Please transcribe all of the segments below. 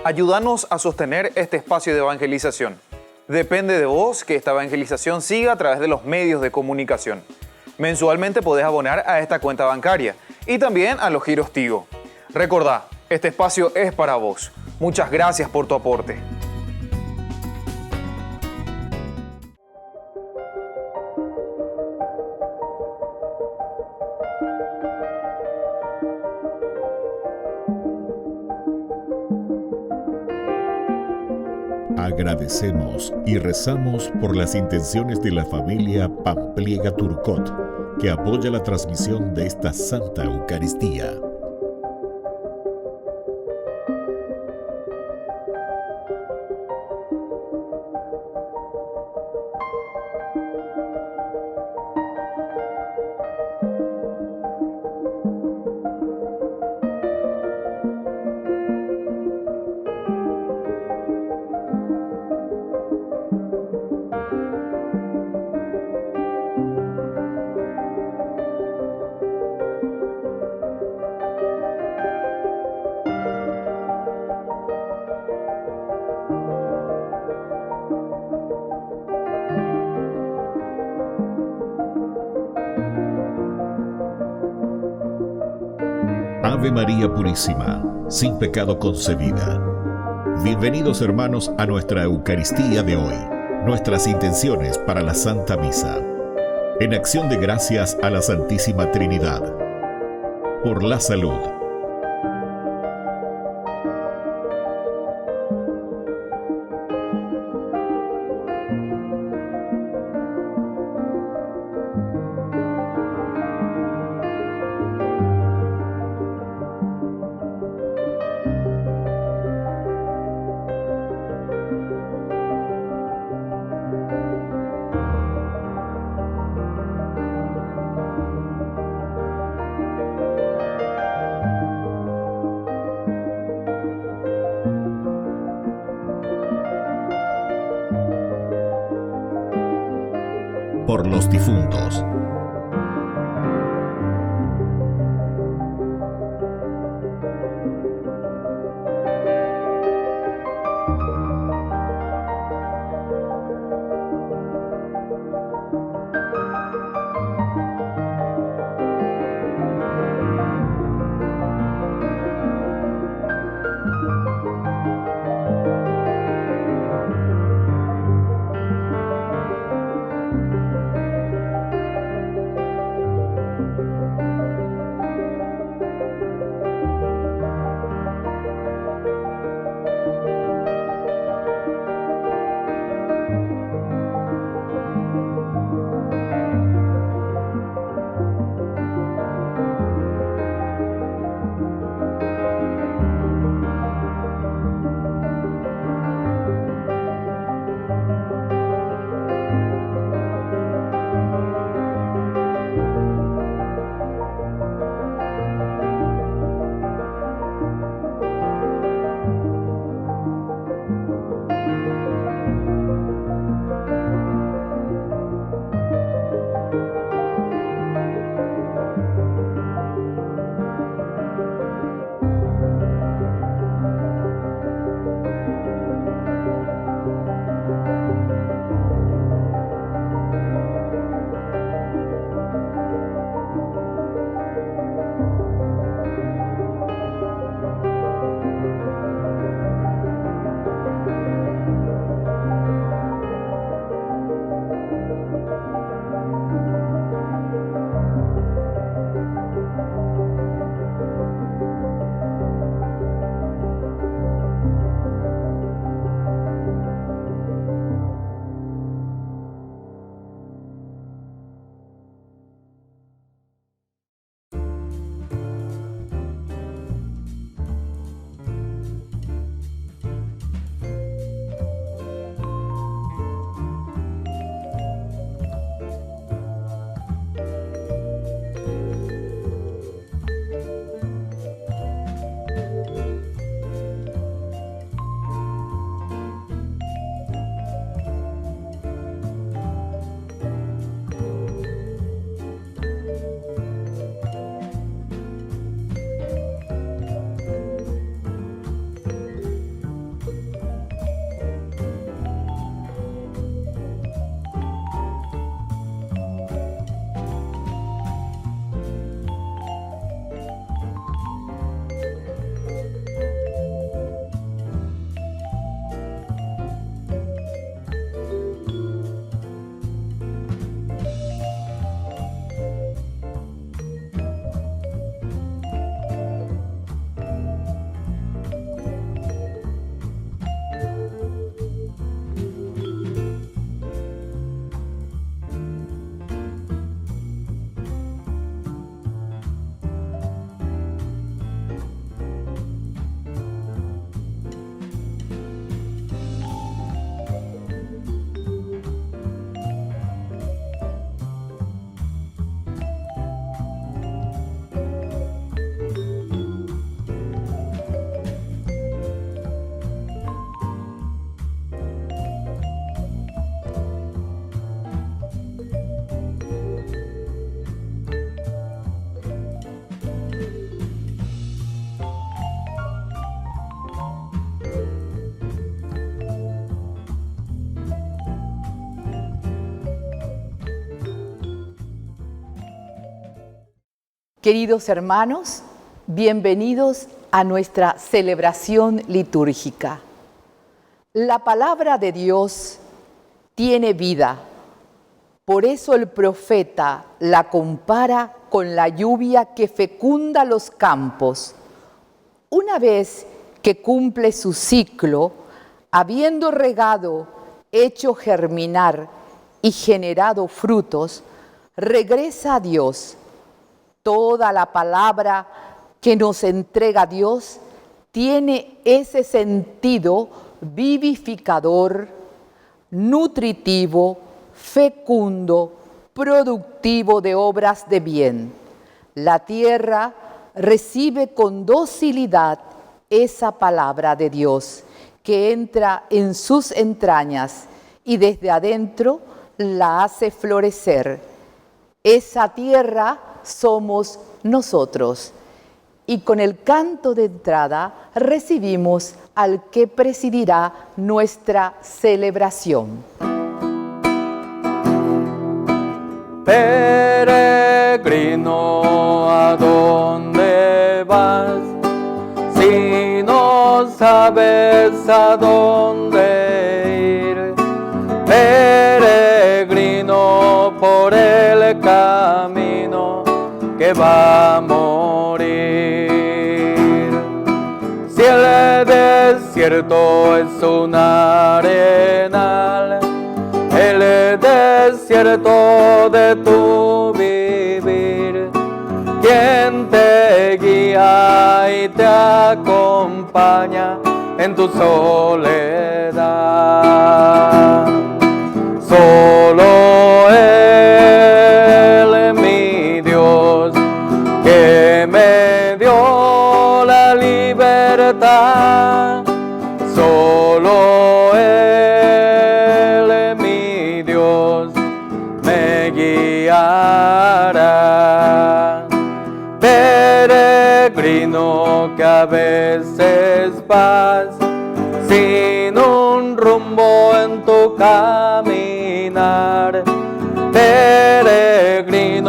Ayúdanos a sostener este espacio de evangelización. Depende de vos que esta evangelización siga a través de los medios de comunicación. Mensualmente podés abonar a esta cuenta bancaria y también a los giros Tigo. Recordá, este espacio es para vos. Muchas gracias por tu aporte. Agradecemos y rezamos por las intenciones de la familia Pampliega Turcot, que apoya la transmisión de esta Santa Eucaristía. Ave María Purísima, sin pecado concebida. Bienvenidos hermanos a nuestra Eucaristía de hoy, nuestras intenciones para la Santa Misa. En acción de gracias a la Santísima Trinidad. Por la salud. Por los difuntos. Queridos hermanos, bienvenidos a nuestra celebración litúrgica. La palabra de Dios tiene vida. Por eso el profeta la compara con la lluvia que fecunda los campos. Una vez que cumple su ciclo, habiendo regado, hecho germinar y generado frutos, regresa a Dios. Toda la palabra que nos entrega Dios tiene ese sentido vivificador, nutritivo, fecundo, productivo de obras de bien. La tierra recibe con docilidad esa palabra de Dios que entra en sus entrañas y desde adentro la hace florecer. Esa tierra somos nosotros. Y con el canto de entrada recibimos al que presidirá nuestra celebración. Peregrino, ¿a dónde vas? Si no sabes a dónde ir, peregrino por el camino que va a morir. Si el desierto es un arenal, el desierto de tu vivir, quien te guía y te acompaña en tu soledad. Solo Él, mi Dios, que me dio la libertad. Solo Él, mi Dios, me guiará. Peregrino que a veces vas sin un rumbo en tu caminar, peregrino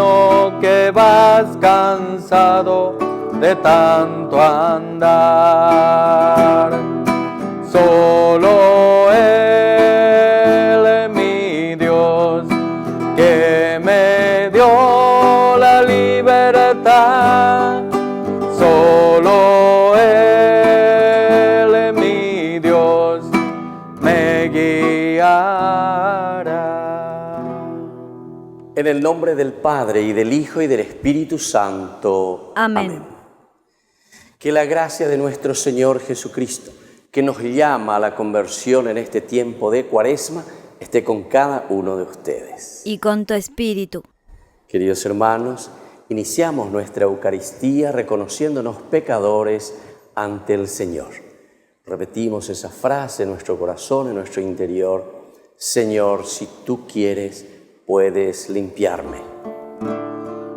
que vas cansado de tanto andar. Solo Él, mi Dios, que me dio la libertad. Solo Él, mi Dios, me guiará. En el nombre del Padre, y del Hijo, y del Espíritu Santo. Amén. Que la gracia de nuestro Señor Jesucristo, que nos llama a la conversión en este tiempo de Cuaresma, esté con cada uno de ustedes. Y con tu espíritu. Queridos hermanos, iniciamos nuestra Eucaristía reconociéndonos pecadores ante el Señor. Repetimos esa frase en nuestro corazón, en nuestro interior: Señor, si tú quieres, puedes limpiarme.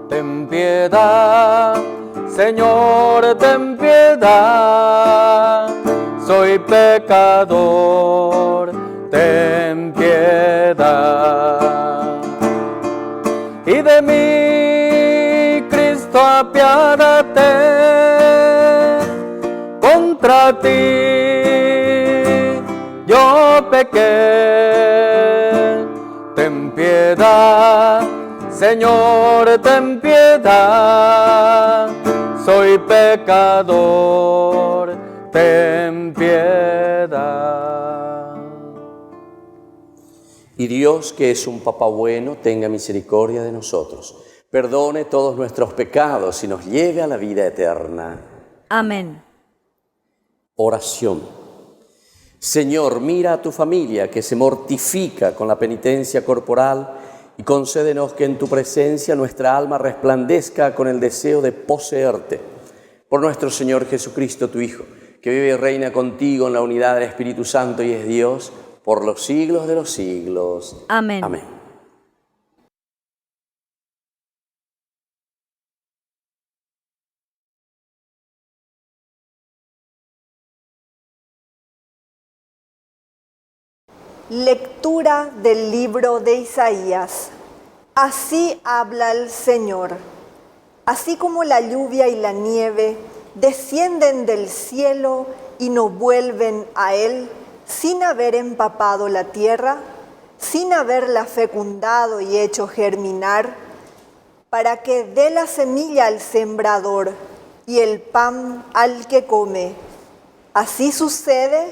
Ten piedad, Señor, ten piedad. Soy pecador, ten piedad. Y de mí, Cristo, apiádate. Contra ti yo pequé. Ten piedad, Señor, ten piedad. Soy pecador, ten piedad. Y Dios, que es un Papá bueno, tenga misericordia de nosotros, perdone todos nuestros pecados y nos lleve a la vida eterna. Amén. Oración. Señor, mira a tu familia que se mortifica con la penitencia corporal y concédenos que en tu presencia nuestra alma resplandezca con el deseo de poseerte. Por nuestro Señor Jesucristo, tu Hijo, que vive y reina contigo en la unidad del Espíritu Santo y es Dios por los siglos de los siglos. Amén. Amén. Lectura del libro de Isaías. Así habla el Señor. así como la lluvia y la nieve descienden del cielo y no vuelven a él sin haber empapado la tierra, sin haberla fecundado y hecho germinar, para que dé la semilla al sembrador y el pan al que come. Así sucede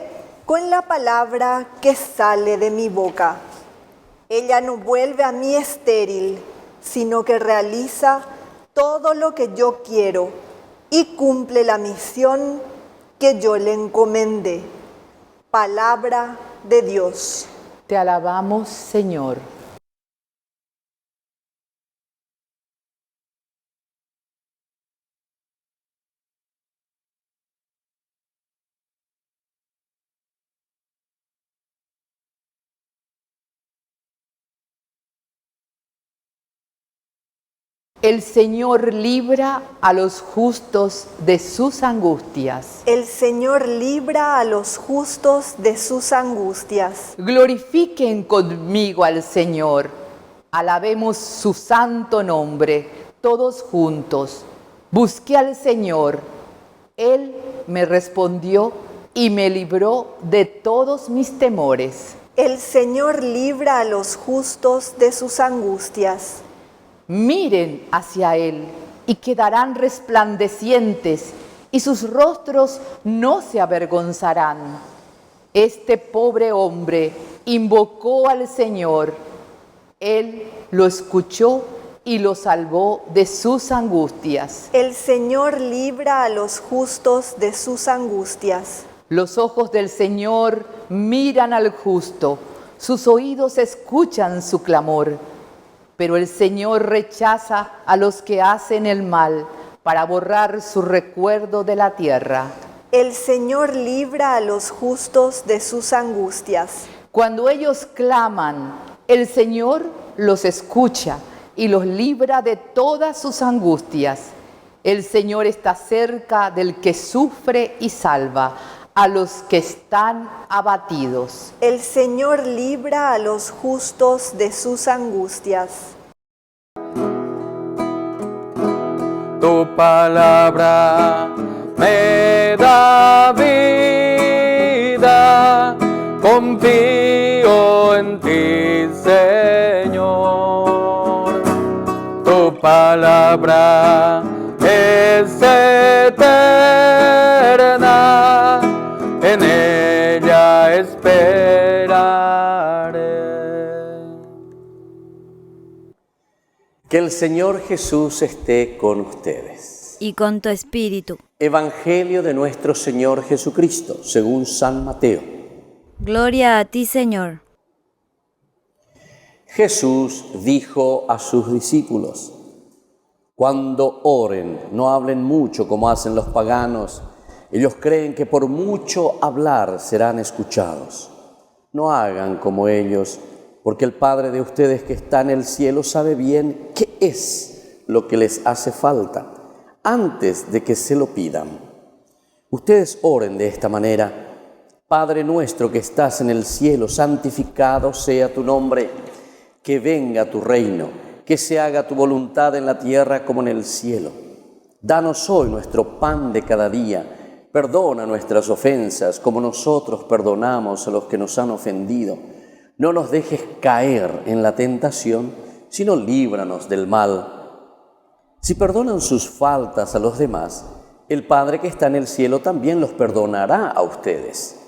con la palabra que sale de mi boca. Ella no vuelve a mí estéril, sino que realiza todo lo que yo quiero y cumple la misión que yo le encomendé. Palabra de Dios. Te alabamos, Señor. El Señor libra a los justos de sus angustias. El Señor libra a los justos de sus angustias. Glorifiquen conmigo al Señor. Alabemos su santo nombre, todos juntos. Busqué al Señor. Él me respondió y me libró de todos mis temores. El Señor libra a los justos de sus angustias. Miren hacia Él y quedarán resplandecientes y sus rostros no se avergonzarán. Este pobre hombre invocó al Señor. Él lo escuchó y lo salvó de sus angustias. El Señor libra a los justos de sus angustias. Los ojos del Señor miran al justo, sus oídos escuchan su clamor. Pero el Señor rechaza a los que hacen el mal para borrar su recuerdo de la tierra. El Señor libra a los justos de sus angustias. Cuando ellos claman, el Señor los escucha y los libra de todas sus angustias. El Señor está cerca del que sufre y salva a los que están abatidos. El Señor libra a los justos de sus angustias. Tu palabra me da vida, confío en ti, Señor. Tu palabra es eterna, en ella esperaré. Que el Señor Jesús esté con ustedes. Y con tu espíritu. Evangelio de nuestro Señor Jesucristo, según San Mateo. Gloria a ti, Señor. Jesús dijo a sus discípulos: cuando oren, no hablen mucho como hacen los paganos. Ellos creen que por mucho hablar serán escuchados. No hagan como ellos, porque el Padre de ustedes que está en el cielo sabe bien qué es lo que les hace falta antes de que se lo pidan. Ustedes oren de esta manera: Padre nuestro que estás en el cielo, santificado sea tu nombre, que venga tu reino, que se haga tu voluntad en la tierra como en el cielo. Danos hoy nuestro pan de cada día. Perdona nuestras ofensas como nosotros perdonamos a los que nos han ofendido. No nos dejes caer en la tentación, sino líbranos del mal. Si perdonan sus faltas a los demás, el Padre que está en el cielo también los perdonará a ustedes.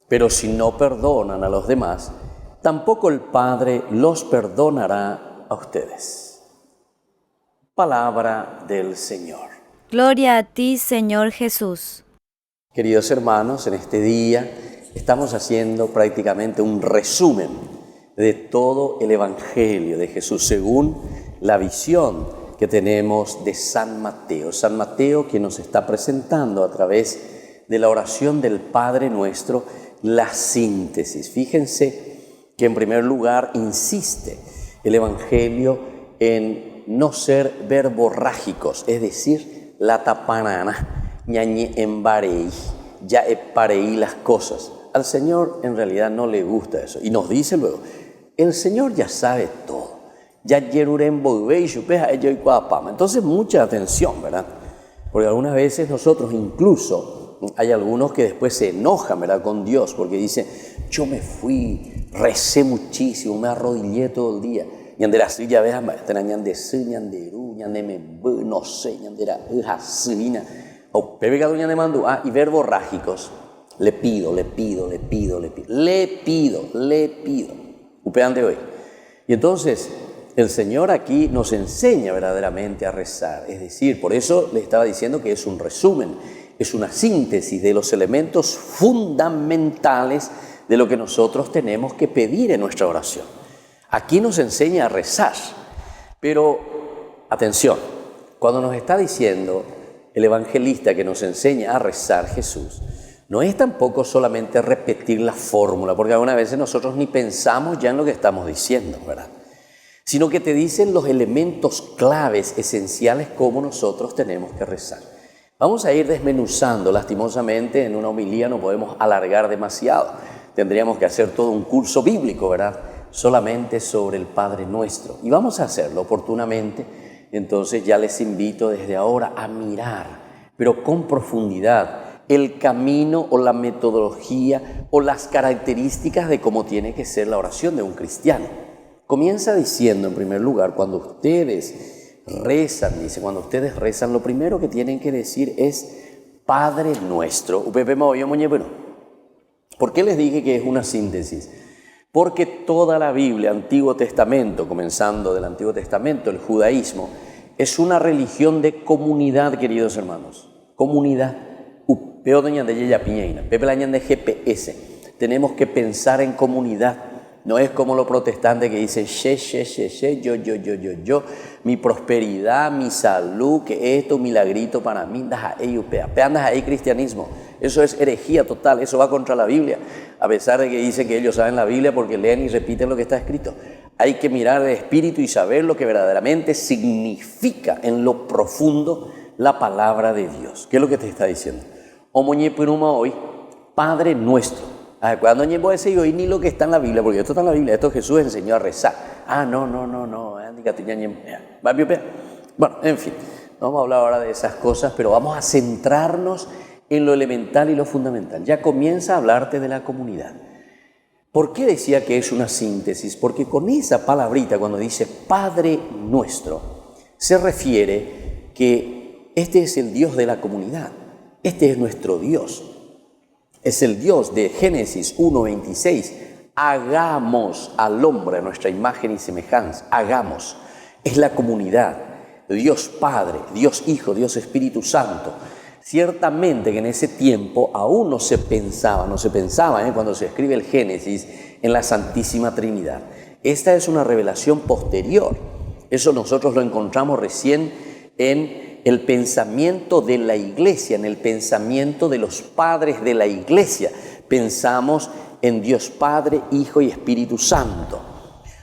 Pero si no perdonan a los demás, tampoco el Padre los perdonará a ustedes. Palabra del Señor. Gloria a ti, Señor Jesús. Queridos hermanos, en este día estamos haciendo prácticamente un resumen de todo el Evangelio de Jesús según la visión que tenemos de San Mateo. San Mateo que nos está presentando a través de la oración del Padre Nuestro la síntesis. Fíjense que en primer lugar insiste el Evangelio en no ser verborrágicos, es decir, la tapanana. Ñañe embarei, ya epareí las cosas. Al Señor en realidad no le gusta eso. Y nos dice luego, el Señor ya sabe todo. Ya yeruren boibei shupeja ello y cuapama. Entonces, mucha atención, ¿verdad? Porque algunas veces nosotros incluso, hay algunos que después se enojan, ¿verdad?, con Dios, porque dicen, yo me fui, recé muchísimo, me arrodillé todo el día. Ñandera silla veja, tena ñande su, ñanderu, ñandeme, no sé, ñandera, sina. O pepe cadu ñande mandu, y verbos rágicos. Le pido. Upean de hoy. Y entonces, el Señor aquí nos enseña verdaderamente a rezar. Es decir, por eso le estaba diciendo que es un resumen, es una síntesis de los elementos fundamentales de lo que nosotros tenemos que pedir en nuestra oración. Aquí nos enseña a rezar. Pero, atención, cuando nos está diciendo el evangelista que nos enseña a rezar Jesús, no es tampoco solamente repetir la fórmula, porque algunas veces nosotros ni pensamos ya en lo que estamos diciendo, ¿verdad? Sino que te dicen los elementos claves, esenciales, cómo nosotros tenemos que rezar. Vamos a ir desmenuzando, lastimosamente, en una homilía no podemos alargar demasiado. Tendríamos que hacer todo un curso bíblico, ¿verdad?, solamente sobre el Padre Nuestro. Y vamos a hacerlo oportunamente. Entonces ya les invito desde ahora a mirar, pero con profundidad, el camino o la metodología o las características de cómo tiene que ser la oración de un cristiano. Comienza diciendo, en primer lugar, cuando ustedes rezan, dice, cuando ustedes rezan, lo primero que tienen que decir es Padre Nuestro. ¿Por qué les dije que es una síntesis? Porque toda la Biblia, Antiguo Testamento, comenzando del Antiguo Testamento, el judaísmo, es una religión de comunidad, queridos hermanos. Comunidad. De GPS. Tenemos que pensar en comunidad. No es como los protestantes que dicen yo, mi prosperidad, mi salud, que esto, un milagrito para mí, andas ahí cristianismo. Eso es herejía total, eso va contra la Biblia, a pesar de que dicen que ellos saben la Biblia porque leen y repiten lo que está escrito. Hay que mirar el espíritu y saber lo que verdaderamente significa en lo profundo la palabra de Dios. ¿Qué es lo que te está diciendo? Omoñe Puruma hoy, Padre Nuestro. Cuando ñe puede decir hoy ni lo que está en la Biblia, porque esto está en la Biblia, esto Jesús enseñó a rezar. No. Bueno, en fin, no vamos a hablar ahora de esas cosas, pero vamos a centrarnos en lo elemental y lo fundamental. Ya comienza a hablarte de la comunidad. ¿Por qué decía que es una síntesis? Porque con esa palabrita, cuando dice Padre Nuestro, se refiere que este es el Dios de la comunidad. Este es nuestro Dios. Es el Dios de Génesis 1:26. Hagamos al hombre a nuestra imagen y semejanza. Hagamos. Es la comunidad. Dios Padre, Dios Hijo, Dios Espíritu Santo. Ciertamente que en ese tiempo aún no se pensaba cuando se escribe el Génesis en la Santísima Trinidad. Esta es una revelación posterior. Eso nosotros lo encontramos recién en el pensamiento de la iglesia, en el pensamiento de los padres de la iglesia. Pensamos en Dios Padre, Hijo y Espíritu Santo.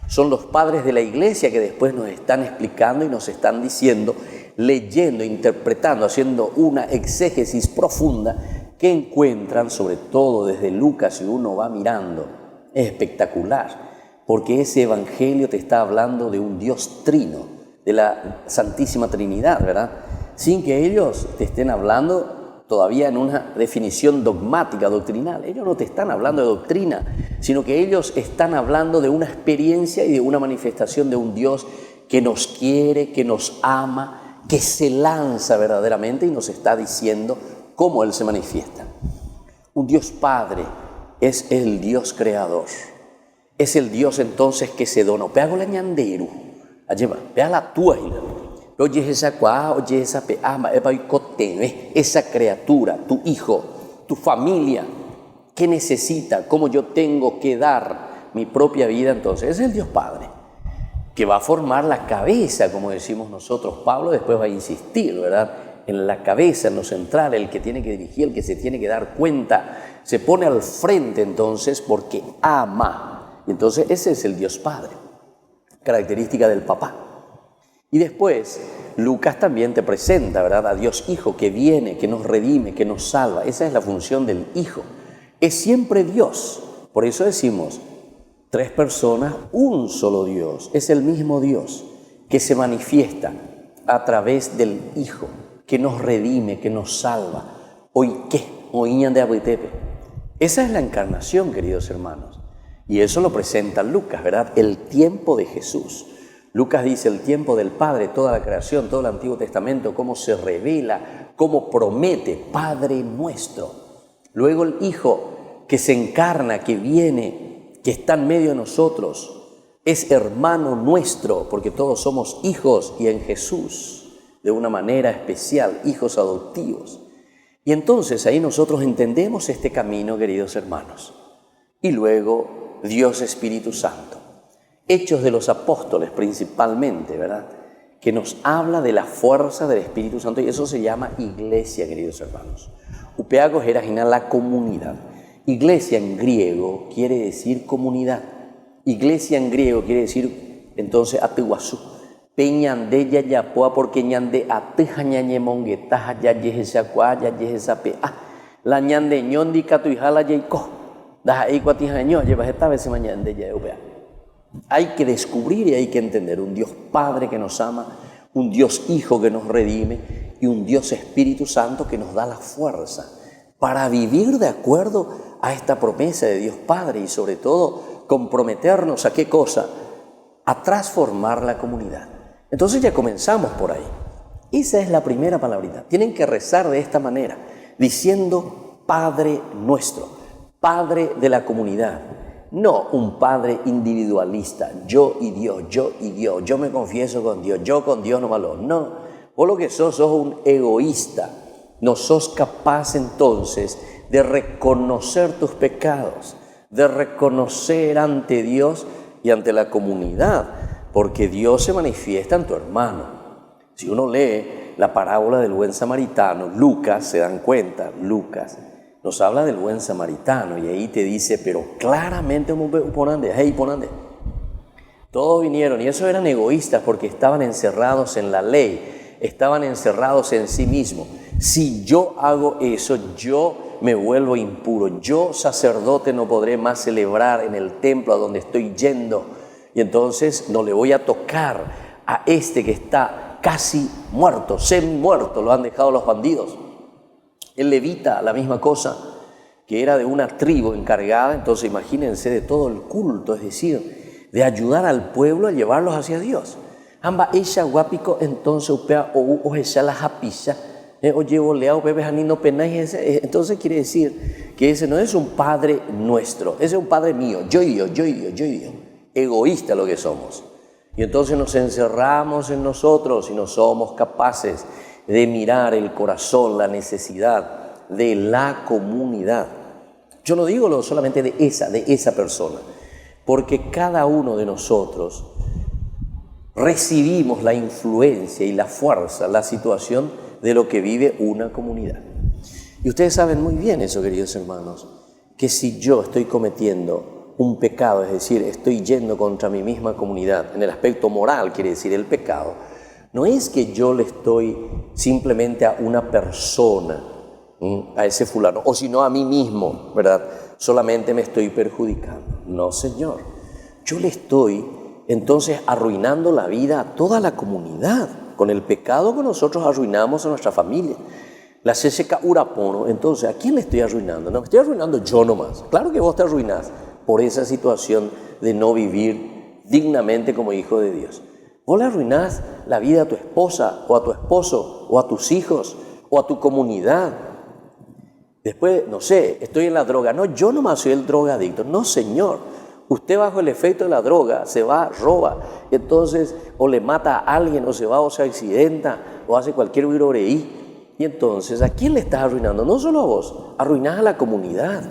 Son los padres de la iglesia que después nos están explicando y nos están diciendo, leyendo, interpretando, haciendo una exégesis profunda que encuentran, sobre todo desde Lucas, si uno va mirando, es espectacular, porque ese evangelio te está hablando de un Dios trino, de la Santísima Trinidad, ¿verdad? Sin que ellos te estén hablando todavía en una definición dogmática, doctrinal. Ellos no te están hablando de doctrina, sino que ellos están hablando de una experiencia y de una manifestación de un Dios que nos quiere, que nos ama, que se lanza verdaderamente y nos está diciendo cómo Él se manifiesta. Un Dios Padre es el Dios creador. Es el Dios entonces que se donó. Peago la ñanderu. Vea la tua oye esa cuá, oye esa peama, esa criatura, tu hijo, tu familia, ¿qué necesita? ¿Cómo yo tengo que dar mi propia vida? Entonces, es el Dios Padre, que va a formar la cabeza, como decimos nosotros. Pablo después va a insistir, ¿verdad? En la cabeza, en lo central, el que tiene que dirigir, el que se tiene que dar cuenta, se pone al frente entonces porque ama. Y entonces ese es el Dios Padre, característica del papá. Y después, Lucas también te presenta, ¿verdad?, a Dios Hijo que viene, que nos redime, que nos salva. Esa es la función del Hijo. Es siempre Dios. Por eso decimos, Tres personas, un solo Dios. Es el mismo Dios que se manifiesta a través del Hijo, que nos redime, que nos salva. Hoy qué, oían de Abuitepe. Esa es la encarnación, queridos hermanos. Y eso lo presenta Lucas, ¿verdad? El tiempo de Jesús. Lucas dice el tiempo del Padre, toda la creación, todo el Antiguo Testamento, cómo se revela, cómo promete, Padre nuestro. Luego el Hijo que se encarna, que viene, que está en medio de nosotros, es hermano nuestro, porque todos somos hijos y en Jesús, de una manera especial, hijos adoptivos. Y entonces ahí nosotros entendemos este camino, queridos hermanos. Y luego Dios Espíritu Santo. Hechos de los Apóstoles principalmente, ¿verdad? Que nos habla de la fuerza del Espíritu Santo y eso se llama iglesia, queridos hermanos. Upeagos era la comunidad. Iglesia en griego quiere decir comunidad. Iglesia en griego quiere decir entonces atiguazú. Peñande ya yapoa porque ñande ateja ñañe monguetaja ya yehesa cua ya yehesa pe. La ñande ñondi catuijala yaiko. Da ahí cuatijaño lleva esta vez mañande ya upea. Hay que descubrir y hay que entender un Dios Padre que nos ama, un Dios Hijo que nos redime y un Dios Espíritu Santo que nos da la fuerza para vivir de acuerdo a esta promesa de Dios Padre y sobre todo comprometernos a qué cosa, a transformar la comunidad. Entonces ya comenzamos por ahí. Esa es la primera palabrita. Tienen que rezar de esta manera, diciendo Padre nuestro, Padre de la comunidad. No un padre individualista, yo y Dios, yo me confieso con Dios, yo con Dios no malo. No, vos lo que sos un egoísta. No sos capaz entonces de reconocer tus pecados, de reconocer ante Dios y ante la comunidad, porque Dios se manifiesta en tu hermano. Si uno lee la parábola del buen samaritano, Lucas, se dan cuenta, Lucas nos habla del buen samaritano y ahí te dice, pero claramente todos vinieron y esos eran egoístas porque estaban encerrados en la ley, estaban encerrados en sí mismos. Si yo hago eso, yo me vuelvo impuro, yo sacerdote no podré más celebrar en el templo a donde estoy yendo y entonces no le voy a tocar a este que está casi muerto, semi-muerto, lo han dejado los bandidos. El levita, la misma cosa, que era de una tribu encargada, entonces imagínense de todo el culto, es decir, de ayudar al pueblo a llevarlos hacia Dios. Amba ella guapico entonces upea o ella la japisa, o llevo leao bebes anino penais, entonces quiere decir que ese no es un padre nuestro, ese es un padre mío, yo y yo, egoísta lo que somos. Y entonces nos encerramos en nosotros y no somos capaces de mirar el corazón, la necesidad de la comunidad. Yo no digo solamente de esa persona, porque cada uno de nosotros recibimos la influencia y la fuerza, la situación de lo que vive una comunidad. Y ustedes saben muy bien eso, queridos hermanos, que si yo estoy cometiendo un pecado, es decir, estoy yendo contra mi misma comunidad, en el aspecto moral quiere decir el pecado, no es que yo le estoy simplemente a una persona, a ese fulano, o sino a mí mismo, ¿verdad? Solamente me estoy perjudicando. No, Señor. Yo le estoy entonces arruinando la vida a toda la comunidad. Con el pecado que nosotros arruinamos a nuestra familia. La CCK Urapono, entonces, ¿a quién le estoy arruinando? No, me estoy arruinando yo nomás. Claro que vos te arruinás por esa situación de no vivir dignamente como hijo de Dios. Vos le arruinás la vida a tu esposa, o a tu esposo, o a tus hijos, o a tu comunidad. Después, no sé, estoy en la droga. No, yo nomás soy el drogadicto. No, Señor. Usted bajo el efecto de la droga se va, roba, entonces o le mata a alguien, o se va, o se accidenta, o hace cualquier viroreí. Y entonces, ¿a quién le estás arruinando? No solo a vos, arruinás a la comunidad.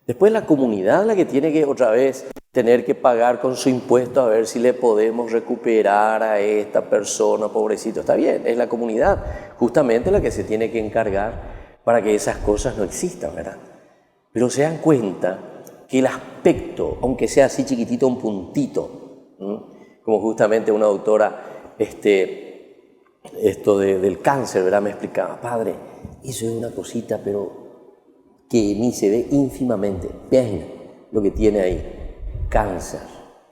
Después la comunidad la que tiene que otra vez tener que pagar con su impuesto a ver si le podemos recuperar a esta persona, pobrecito. Está bien, es la comunidad justamente la que se tiene que encargar para que esas cosas no existan, ¿verdad? Pero se dan cuenta que el aspecto, aunque sea así chiquitito, un puntito, como justamente una doctora, esto del cáncer, ¿verdad? Me explicaba, padre, eso es una cosita, pero que ni se ve ínfimamente, vean lo que tiene ahí. cáncer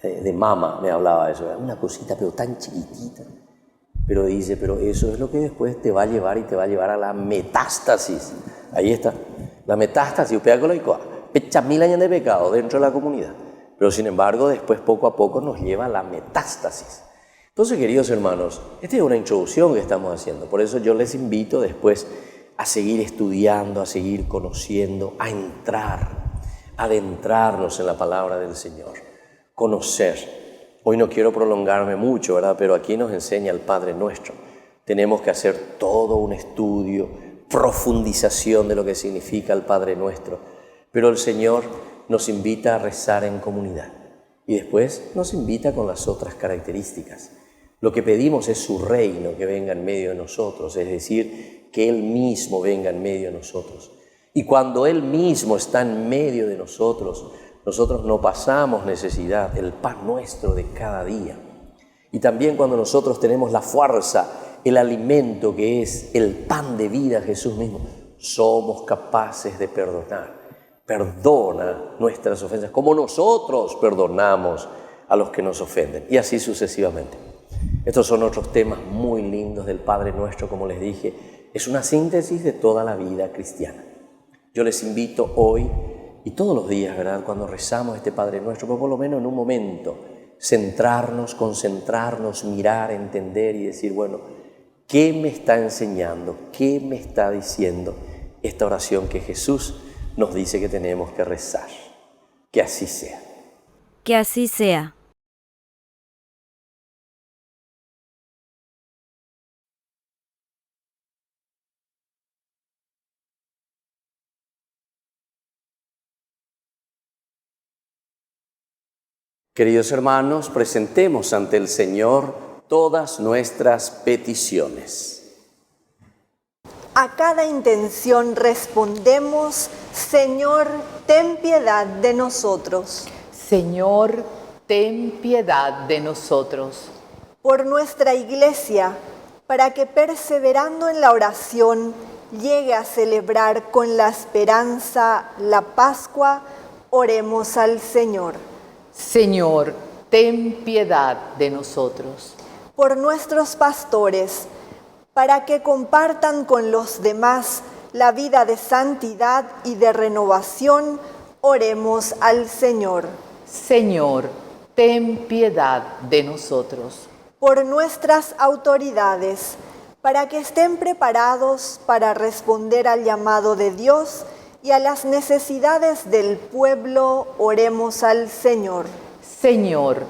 de mama, me hablaba de eso, una cosita pero tan chiquitita. Pero dice, pero eso es lo que después te va a llevar y te va a llevar a la metástasis. Ahí está, la metástasis, usted con lo pecha 1000 años de pecado dentro de la comunidad. Pero sin embargo, después poco a poco nos lleva a la metástasis. Entonces, queridos hermanos, esta es una introducción que estamos haciendo. Por eso yo les invito después a seguir estudiando, a seguir conociendo, a adentrarnos en la palabra del Señor, conocer. Hoy no quiero prolongarme mucho, ¿verdad? Pero aquí nos enseña el Padre Nuestro. Tenemos que hacer todo un estudio, profundización de lo que significa el Padre Nuestro. Pero el Señor nos invita a rezar en comunidad y después nos invita con las otras características. Lo que pedimos es su reino que venga en medio de nosotros, es decir, que Él mismo venga en medio de nosotros. Y cuando Él mismo está en medio de nosotros, nosotros no pasamos necesidad, el pan nuestro de cada día. Y también cuando nosotros tenemos la fuerza, el alimento que es el pan de vida, Jesús mismo, somos capaces de perdonar. Perdona nuestras ofensas, como nosotros perdonamos a los que nos ofenden, y así sucesivamente. Estos son otros temas muy lindos del Padre Nuestro, como les dije, es una síntesis de toda la vida cristiana. Yo les invito hoy y todos los días, ¿verdad?, cuando rezamos este Padre Nuestro, pero por lo menos en un momento, centrarnos, concentrarnos, mirar, entender y decir, bueno, ¿qué me está enseñando? ¿Qué me está diciendo esta oración que Jesús nos dice que tenemos que rezar? Que así sea. Que así sea. Queridos hermanos, presentemos ante el Señor todas nuestras peticiones. A cada intención respondemos, Señor, ten piedad de nosotros. Señor, ten piedad de nosotros. Por nuestra Iglesia, para que perseverando en la oración llegue a celebrar con la esperanza la Pascua, oremos al Señor. Señor, ten piedad de nosotros. Por nuestros pastores, para que compartan con los demás la vida de santidad y de renovación, oremos al Señor. Señor, ten piedad de nosotros. Por nuestras autoridades, para que estén preparados para responder al llamado de Dios y a las necesidades del pueblo, oremos al Señor. Señor,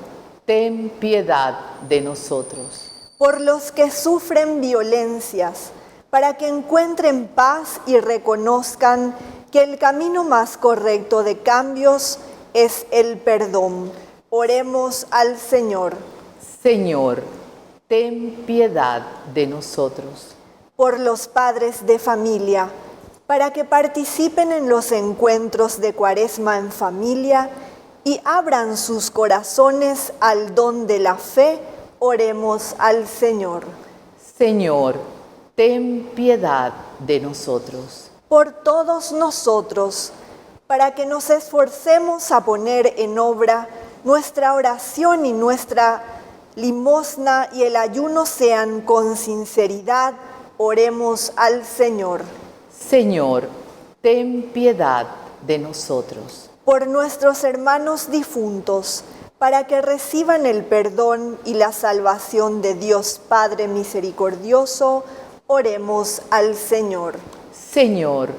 ten piedad de nosotros. Por los que sufren violencias, para que encuentren paz y reconozcan que el camino más correcto de cambios es el perdón. Oremos al Señor. Señor, ten piedad de nosotros. Por los padres de familia, para que participen en los encuentros de Cuaresma en familia y abran sus corazones al don de la fe, oremos al Señor. Señor, ten piedad de nosotros. Por todos nosotros, para que nos esforcemos a poner en obra nuestra oración y nuestra limosna y el ayuno sean con sinceridad, oremos al Señor. Señor, ten piedad de nosotros. Por nuestros hermanos difuntos, para que reciban el perdón y la salvación de Dios Padre misericordioso, oremos al Señor. Señor,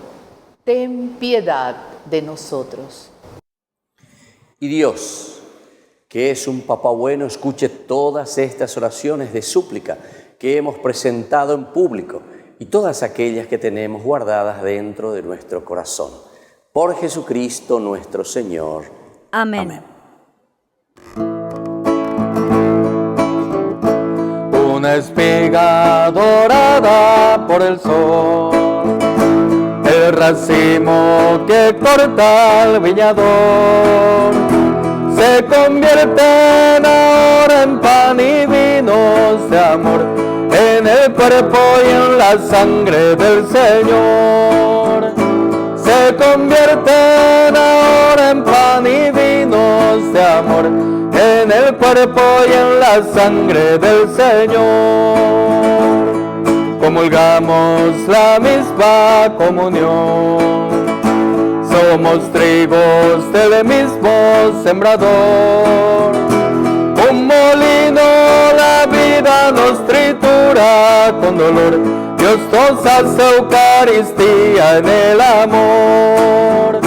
ten piedad de nosotros. Y Dios, que es un Papá bueno, escuche todas estas oraciones de súplica que hemos presentado en público y todas aquellas que tenemos guardadas dentro de nuestro corazón. Por Jesucristo nuestro Señor. Amén. Amén. Una espiga dorada por el sol, el racimo que corta el viñador, se convierten ahora en pan y vinos de amor, en el cuerpo y en la sangre del Señor. Se convierten ahora en pan y vinos de amor, amor en el cuerpo y en la sangre del Señor. Comulgamos la misma comunión, somos trigos del mismo sembrador. Un molino la vida nos tritura con dolor, Dios nos hace Eucaristía en el amor.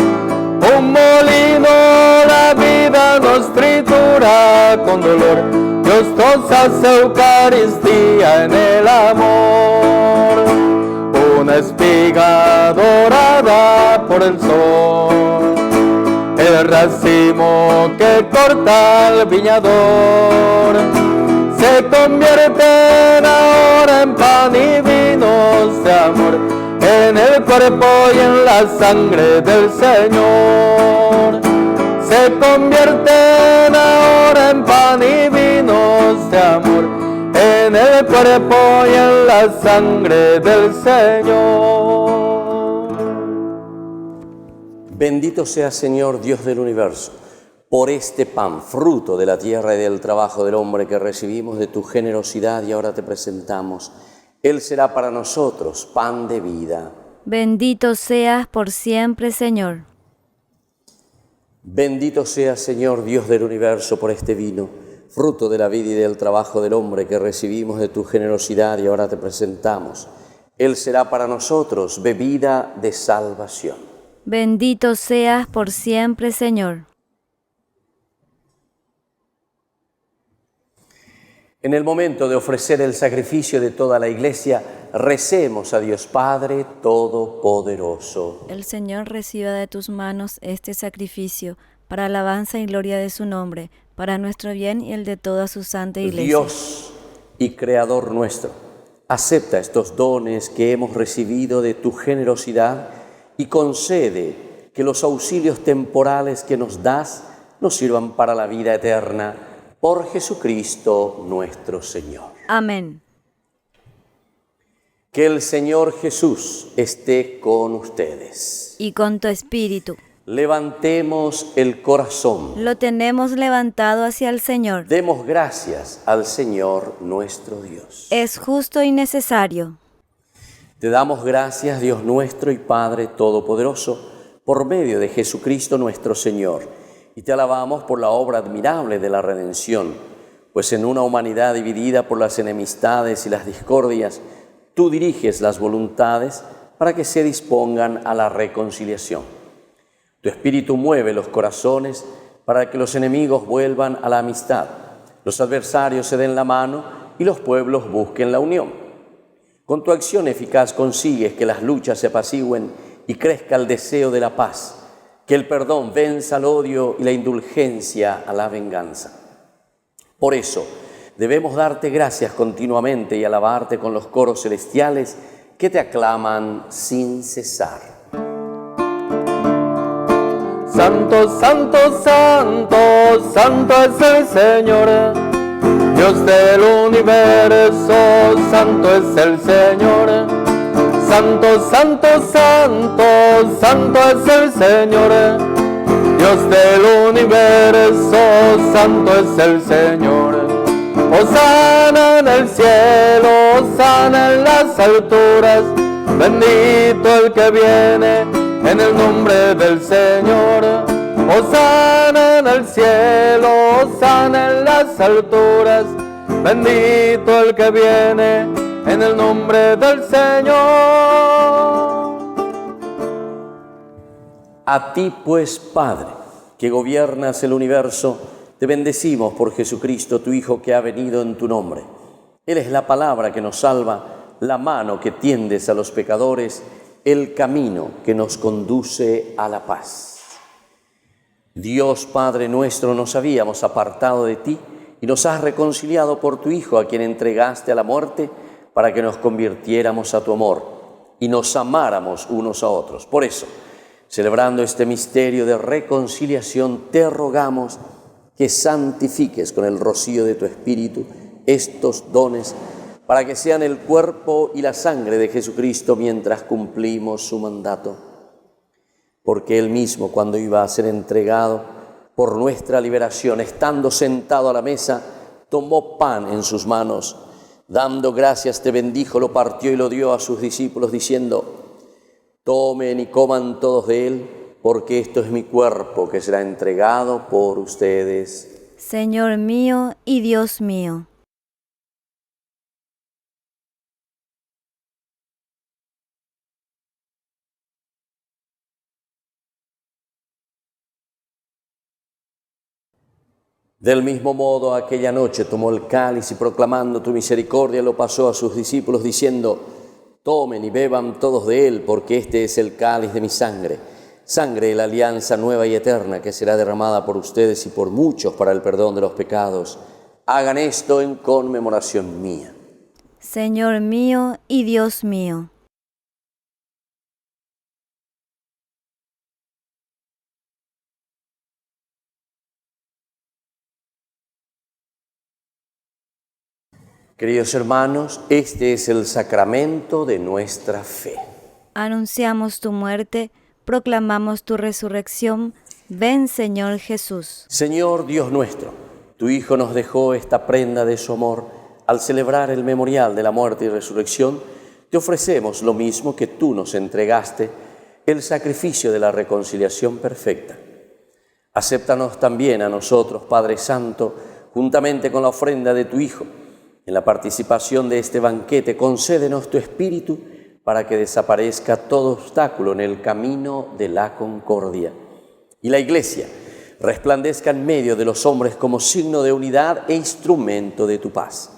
Un molino la vida nos tritura con dolor, Dios nos hace Eucaristía en el amor. Una espiga dorada por el sol, el racimo que corta el viñador, se convierten ahora en pan y vinos de amor, en el cuerpo y en la sangre del Señor. Se convierten ahora en pan y vinos de amor, en el cuerpo y en la sangre del Señor. Bendito sea, Señor, Dios del universo, por este pan, fruto de la tierra y del trabajo del hombre que recibimos de tu generosidad y ahora te presentamos. Él será para nosotros pan de vida. Bendito seas por siempre, Señor. Bendito sea, Señor, Dios del universo, por este vino, fruto de la vida y del trabajo del hombre que recibimos de tu generosidad y ahora te presentamos. Él será para nosotros bebida de salvación. Bendito seas por siempre, Señor. En el momento de ofrecer el sacrificio de toda la Iglesia, recemos a Dios Padre Todopoderoso. El Señor reciba de tus manos este sacrificio para alabanza y gloria de su nombre, para nuestro bien y el de toda su santa Iglesia. Dios y Creador nuestro, acepta estos dones que hemos recibido de tu generosidad y concede que los auxilios temporales que nos das nos sirvan para la vida eterna. Por Jesucristo nuestro Señor. Amén. Que el Señor Jesús esté con ustedes. Y con tu espíritu. Levantemos el corazón. Lo tenemos levantado hacia el Señor. Demos gracias al Señor nuestro Dios. Es justo y necesario. Te damos gracias, Dios nuestro y Padre Todopoderoso, por medio de Jesucristo nuestro Señor. Y te alabamos por la obra admirable de la redención, pues en una humanidad dividida por las enemistades y las discordias, tú diriges las voluntades para que se dispongan a la reconciliación. Tu Espíritu mueve los corazones para que los enemigos vuelvan a la amistad, los adversarios se den la mano y los pueblos busquen la unión. Con tu acción eficaz consigues que las luchas se apacigüen y crezca el deseo de la paz, que el perdón venza al odio y la indulgencia a la venganza. Por eso, debemos darte gracias continuamente y alabarte con los coros celestiales que te aclaman sin cesar. Santo, santo, santo, santo es el Señor, Dios del universo, santo es el Señor. Santo, santo, santo, santo es el Señor, Dios del universo, santo es el Señor. Hosana en el cielo, hosana en las alturas, bendito el que viene en el nombre del Señor. Hosana en el cielo, hosana en las alturas, bendito el que viene en el nombre del Señor. A ti, pues, Padre, que gobiernas el universo, te bendecimos por Jesucristo, tu Hijo, que ha venido en tu nombre. Él es la palabra que nos salva, la mano que tiendes a los pecadores, el camino que nos conduce a la paz. Dios Padre nuestro, nos habíamos apartado de ti y nos has reconciliado por tu Hijo, a quien entregaste a la muerte, para que nos convirtiéramos a tu amor y nos amáramos unos a otros. Por eso, celebrando este misterio de reconciliación, te rogamos que santifiques con el rocío de tu Espíritu estos dones, para que sean el cuerpo y la sangre de Jesucristo mientras cumplimos su mandato. Porque Él mismo, cuando iba a ser entregado, por nuestra liberación, estando sentado a la mesa, tomó pan en sus manos, dando gracias te bendijo, lo partió y lo dio a sus discípulos, diciendo: tomen y coman todos de él, porque esto es mi cuerpo que será entregado por ustedes. Señor mío y Dios mío. Del mismo modo, aquella noche tomó el cáliz y proclamando tu misericordia lo pasó a sus discípulos diciendo: tomen y beban todos de él, porque este es el cáliz de mi sangre, sangre de la alianza nueva y eterna que será derramada por ustedes y por muchos para el perdón de los pecados. Hagan esto en conmemoración mía. Señor mío y Dios mío. Queridos hermanos, este es el sacramento de nuestra fe. Anunciamos tu muerte, proclamamos tu resurrección. Ven, Señor Jesús. Señor Dios nuestro, tu Hijo nos dejó esta prenda de su amor. Al celebrar el memorial de la muerte y resurrección, te ofrecemos lo mismo que tú nos entregaste, el sacrificio de la reconciliación perfecta. Acéptanos también a nosotros, Padre Santo, juntamente con la ofrenda de tu Hijo. En la participación de este banquete, concédenos tu Espíritu para que desaparezca todo obstáculo en el camino de la concordia. Y la Iglesia resplandezca en medio de los hombres como signo de unidad e instrumento de tu paz.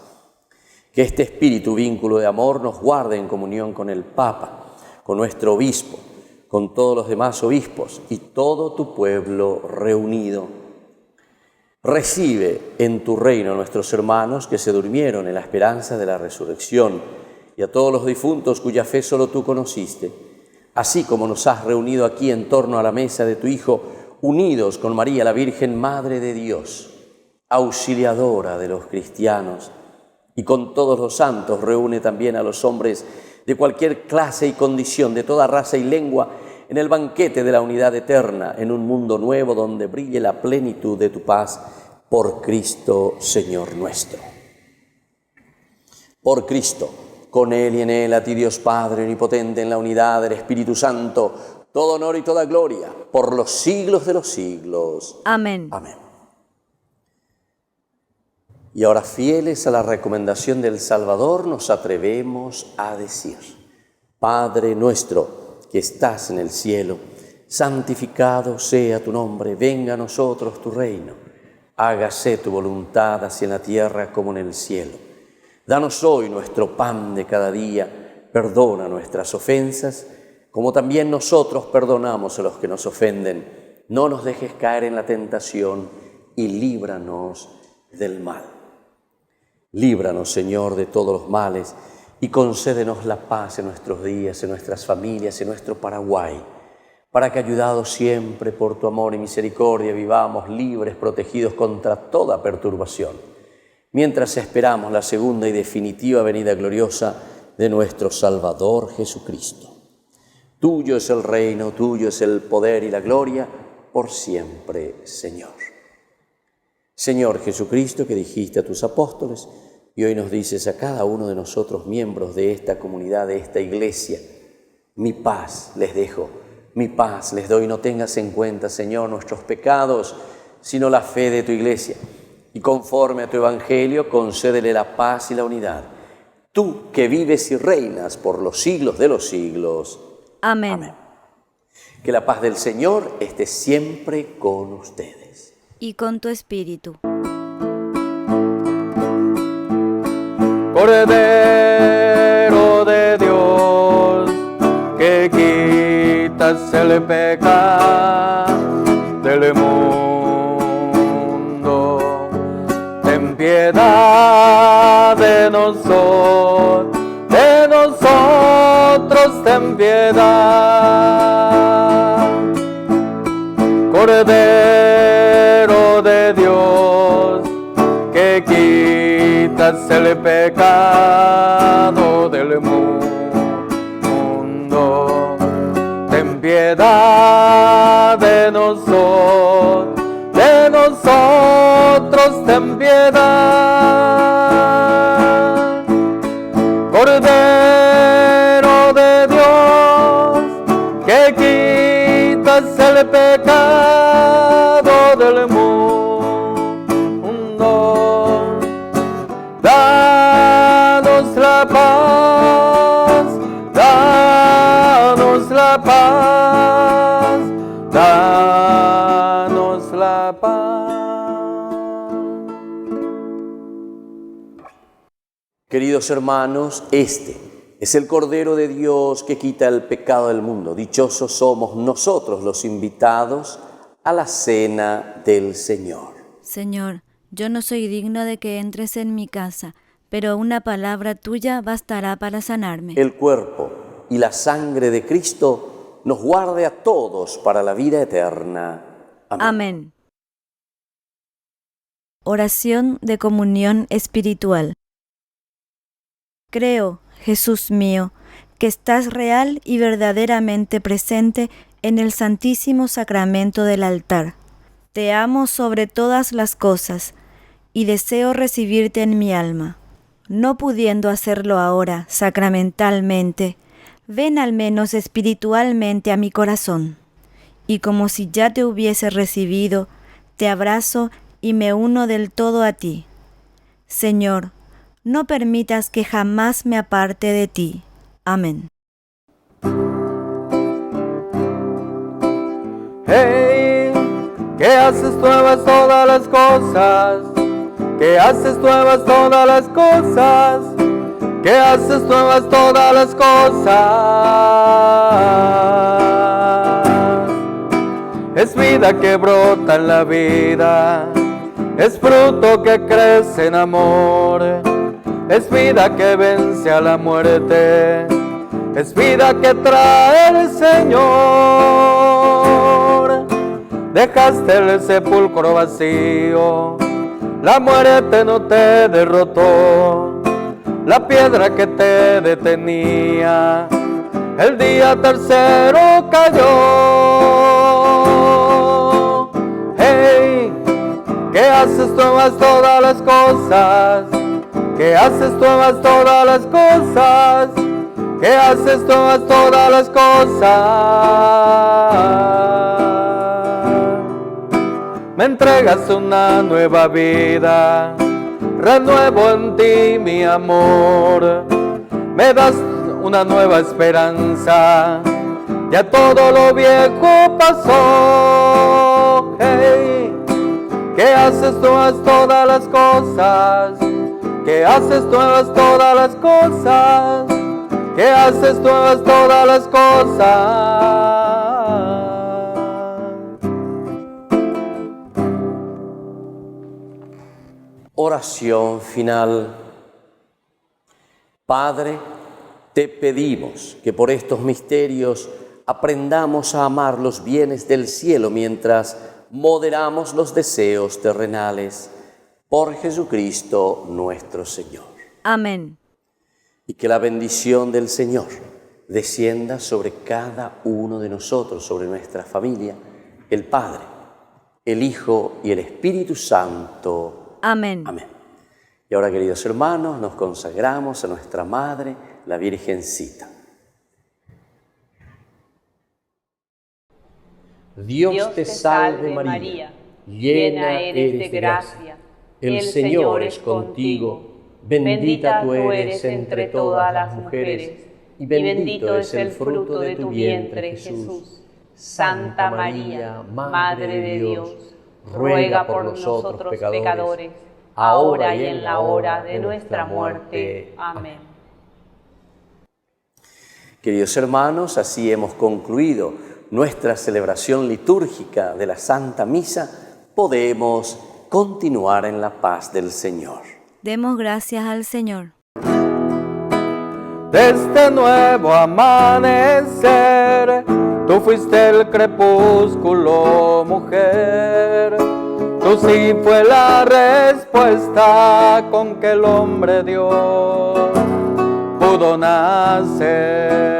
Que este espíritu, vínculo de amor, nos guarde en comunión con el Papa, con nuestro obispo, con todos los demás obispos y todo tu pueblo reunido. Recibe en tu reino a nuestros hermanos que se durmieron en la esperanza de la resurrección y a todos los difuntos cuya fe solo tú conociste, así como nos has reunido aquí en torno a la mesa de tu Hijo, unidos con María la Virgen, Madre de Dios, auxiliadora de los cristianos, y con todos los santos reúne también a los hombres de cualquier clase y condición, de toda raza y lengua, en el banquete de la unidad eterna, en un mundo nuevo donde brille la plenitud de tu paz, por Cristo, Señor nuestro. Por Cristo, con Él y en Él, a ti Dios Padre omnipotente, en la unidad del Espíritu Santo, todo honor y toda gloria, por los siglos de los siglos. Amén. Amén. Y ahora, fieles a la recomendación del Salvador, nos atrevemos a decir: Padre nuestro, que estás en el cielo, santificado sea tu nombre, venga a nosotros tu reino, hágase tu voluntad así en la tierra como en el cielo. Danos hoy nuestro pan de cada día, perdona nuestras ofensas, como también nosotros perdonamos a los que nos ofenden. No nos dejes caer en la tentación y líbranos del mal. Líbranos, Señor, de todos los males, y concédenos la paz en nuestros días, en nuestras familias, en nuestro Paraguay, para que, ayudados siempre por tu amor y misericordia, vivamos libres, protegidos contra toda perturbación, mientras esperamos la segunda y definitiva venida gloriosa de nuestro Salvador Jesucristo. Tuyo es el reino, tuyo es el poder y la gloria, por siempre, Señor. Señor Jesucristo, que dijiste a tus apóstoles, y hoy nos dices a cada uno de nosotros, miembros de esta comunidad, de esta iglesia: mi paz les dejo, mi paz les doy. No tengas en cuenta, Señor, nuestros pecados, sino la fe de tu iglesia. Y conforme a tu evangelio, concédele la paz y la unidad. Tú que vives y reinas por los siglos de los siglos. Amén. Amén. Que la paz del Señor esté siempre con ustedes. Y con tu espíritu. Cordero de Dios, que quitas el pecado del mundo, ten piedad de nosotros, ten piedad. Cordero de Dios, que quitas el pecado del mundo, ten piedad de nosotros, ten piedad. Cordero de Dios, que quitas el pecado del mundo, danos la paz, danos la paz, danos la paz. Queridos hermanos, este es el Cordero de Dios que quita el pecado del mundo. Dichosos somos nosotros los invitados a la cena del Señor. Señor, yo no soy digno de que entres en mi casa, pero una palabra tuya bastará para sanarme. El cuerpo y la sangre de Cristo nos guarde a todos para la vida eterna. Amén. Amén. Oración de comunión espiritual. Creo, Jesús mío, que estás real y verdaderamente presente en el Santísimo Sacramento del altar. Te amo sobre todas las cosas y deseo recibirte en mi alma. No pudiendo hacerlo ahora sacramentalmente, ven al menos espiritualmente a mi corazón. Y como si ya te hubiese recibido, te abrazo y me uno del todo a ti. Señor, no permitas que jamás me aparte de ti. Amén. Hey, que haces nuevas todas las cosas, que haces nuevas todas las cosas, que haces nuevas todas las cosas. Es vida que brota en la vida, es fruto que crece en amor, es vida que vence a la muerte, es vida que trae el Señor. Dejaste el sepulcro vacío, la muerte no te derrotó, la piedra que te detenía, el día tercero cayó. Hey, que haces nuevas todas las cosas, que haces nuevas todas las cosas, que haces nuevas todas las cosas. Me entregas una nueva vida, renuevo en ti mi amor, me das una nueva esperanza, ya todo lo viejo pasó. Hey, que haces nuevas todas las cosas, que haces nuevas todas las cosas, que haces nuevas todas las cosas. Oración final. Padre, te pedimos que por estos misterios aprendamos a amar los bienes del cielo mientras moderamos los deseos terrenales. Por Jesucristo nuestro Señor. Amén. Y que la bendición del Señor descienda sobre cada uno de nosotros, sobre nuestra familia, el Padre, el Hijo y el Espíritu Santo. Amén. Amén. Y ahora, queridos hermanos, nos consagramos a nuestra Madre, la Virgencita. Dios te salve María, llena eres de gracia, el Señor es contigo, bendita tú eres entre todas las mujeres, y bendito es el fruto de tu vientre, Jesús. Santa María, Madre de Dios, ruega por nosotros pecadores, ahora y en la hora de nuestra muerte. Amén. Queridos hermanos, así hemos concluido nuestra celebración litúrgica de la Santa Misa. Podemos continuar en la paz del Señor. Demos gracias al Señor. De este nuevo amanecer, tú fuiste el crepúsculo, mujer. Tú sí fue la respuesta con que el hombre Dios pudo nacer.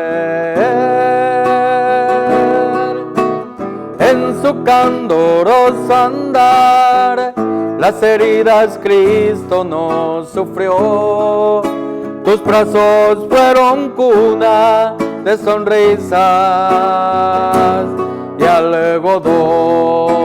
En su candoroso andar, las heridas Cristo nos sufrió. Tus brazos fueron cuna de sonrisas y algodón.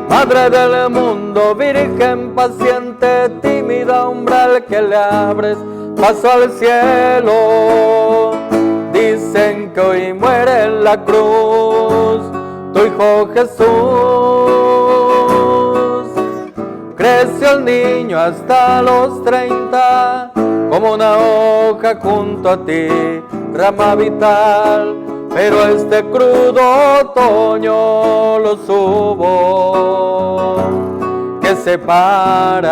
Madre del mundo, virgen paciente, tímida umbral que le abres paso al cielo. Dicen que hoy muere en la cruz tu hijo Jesús. Creció el niño hasta los 30, como una hoja junto a ti, rama vital. Pero este crudo otoño los hubo que separar.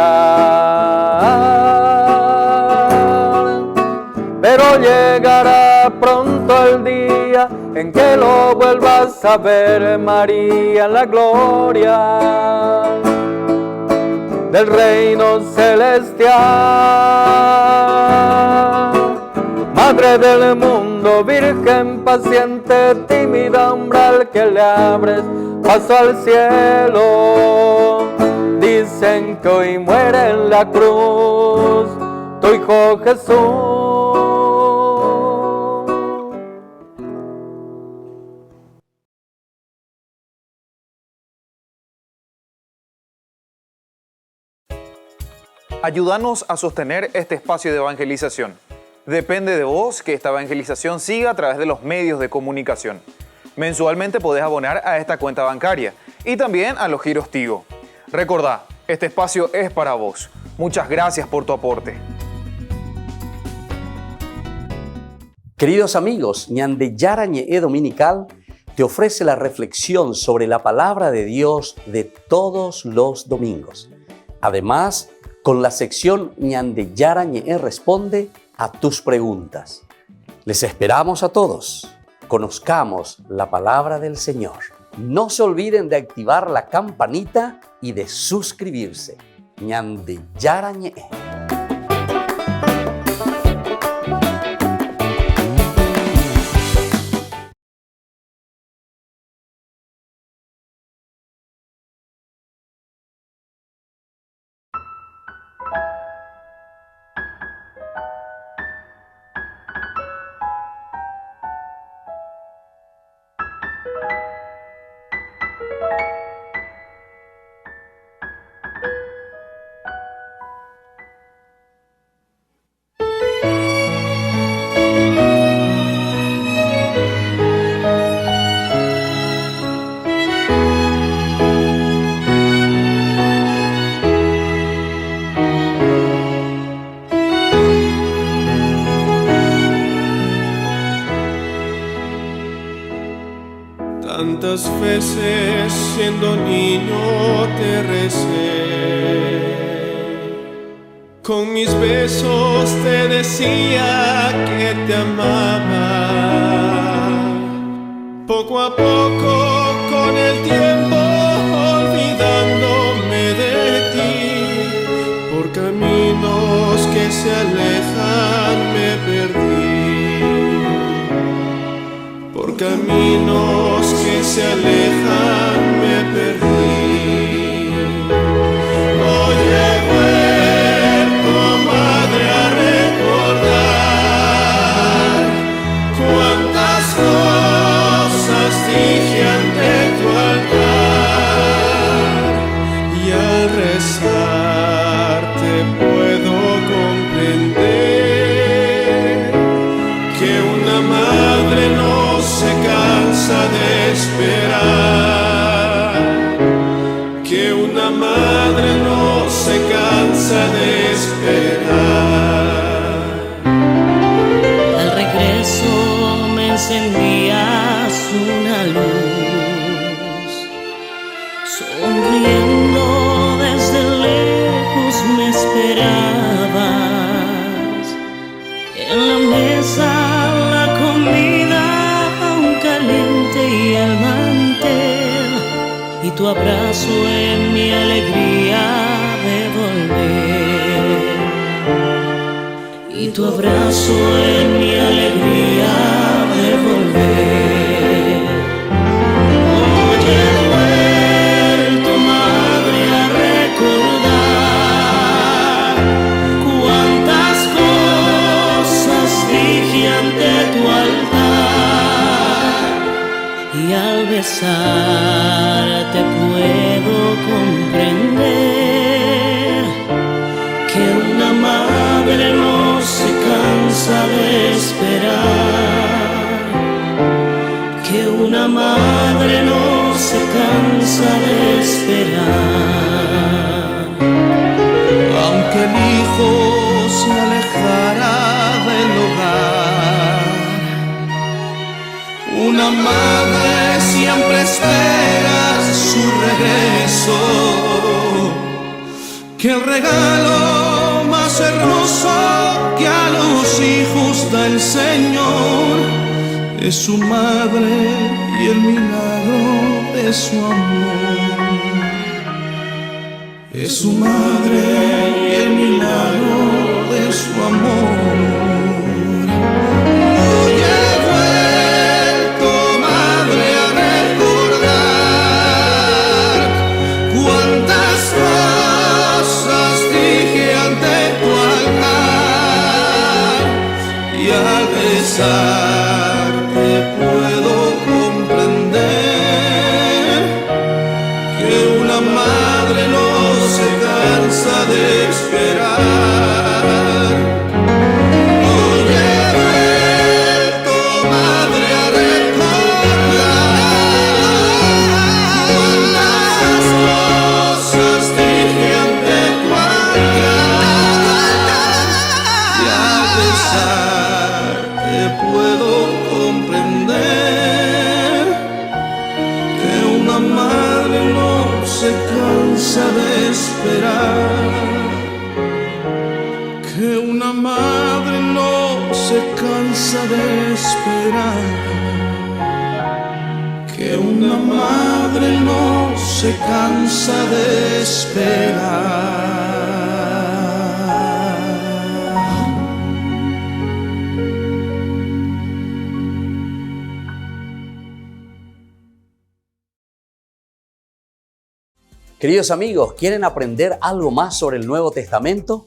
Pero llegará pronto el día en que lo vuelvas a ver, María, en la gloria del reino celestial. Madre del mundo, virgen paciente, tímida umbral que le abres paso al cielo. Dicen que hoy muere en la cruz tu hijo Jesús. Ayúdanos a sostener este espacio de evangelización. Depende de vos que esta evangelización siga a través de los medios de comunicación. Mensualmente podés abonar a esta cuenta bancaria y también a los giros Tigo. Recordá, este espacio es para vos. Muchas gracias por tu aporte. Queridos amigos, Ñande Yara Ñe'e Dominical te ofrece la reflexión sobre la palabra de Dios de todos los domingos. Además, con la sección Ñande Yara Ñe'e responde a tus preguntas. Les esperamos a todos. Conozcamos la palabra del Señor. No se olviden de activar la campanita y de suscribirse. Ñande Yara Ñe'e. Tantas veces siendo niño te recé, con mis besos te decía que te amaba. Poco a poco con el tiempo olvidándome de ti, por caminos que se alejan me perdí. Por caminos que se alejan me perdí. Hoy he vuelto, madre, a recordar cuántas cosas dije ante tu altar, y al rezar te puedo comprender que una madre no se cansa de esperar, que una madre no se cansa de esperar. Al regreso me encendías una luz, sonriendo desde lejos me esperabas. En la mesa la comida caliente y el mantel, y tu abrazo en mi alegría de volver, y tu abrazo en mi alegría de volver. Oye, y al besarte puedo comprender que una madre no se cansa de esperar, que una madre no se cansa de esperar. Aunque el hijo se alejara del hogar, una madre siempre espera su regreso, que el regalo más hermoso que a los hijos da el Señor es su madre y el milagro de su amor. Es su madre y el milagro de su amor. Hoy he vuelto, madre, a recordar cuántas cosas dije ante tu altar, y al besarte puedo comprender que una madre no se cansa de esperar. Hoy he vuelto, madre, a recordar cuántas cosas dije ante tu altar, y al besarte puedo comprender que una madre no se cansa de esperar, que una madre no se cansa de esperar, que una madre no se cansa de esperar. Queridos amigos, ¿quieren aprender algo más sobre el Nuevo Testamento?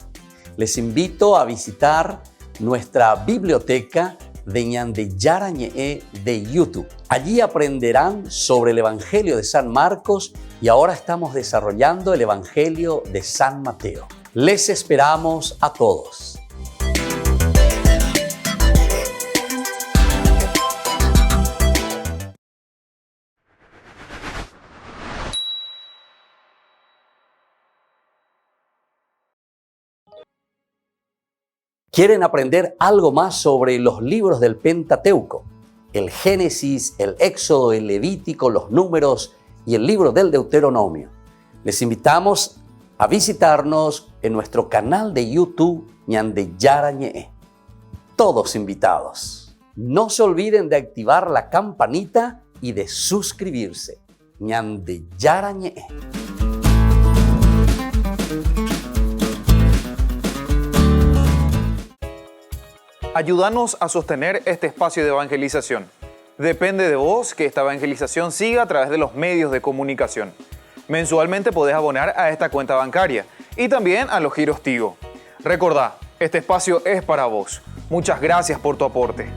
Les invito a visitar nuestra biblioteca de Ñande Yarañe de YouTube. Allí aprenderán sobre el Evangelio de San Marcos y ahora estamos desarrollando el Evangelio de San Mateo. Les esperamos a todos. ¿Quieren aprender algo más sobre los libros del Pentateuco? El Génesis, el Éxodo, el Levítico, los Números y el libro del Deuteronomio. Les invitamos a visitarnos en nuestro canal de YouTube Ñande Yarañe. Todos invitados. No se olviden de activar la campanita y de suscribirse. Ñande Yarañe. Ayúdanos a sostener este espacio de evangelización. Depende de vos que esta evangelización siga a través de los medios de comunicación. Mensualmente podés abonar a esta cuenta bancaria y también a los giros Tigo. Recordá, este espacio es para vos. Muchas gracias por tu aporte.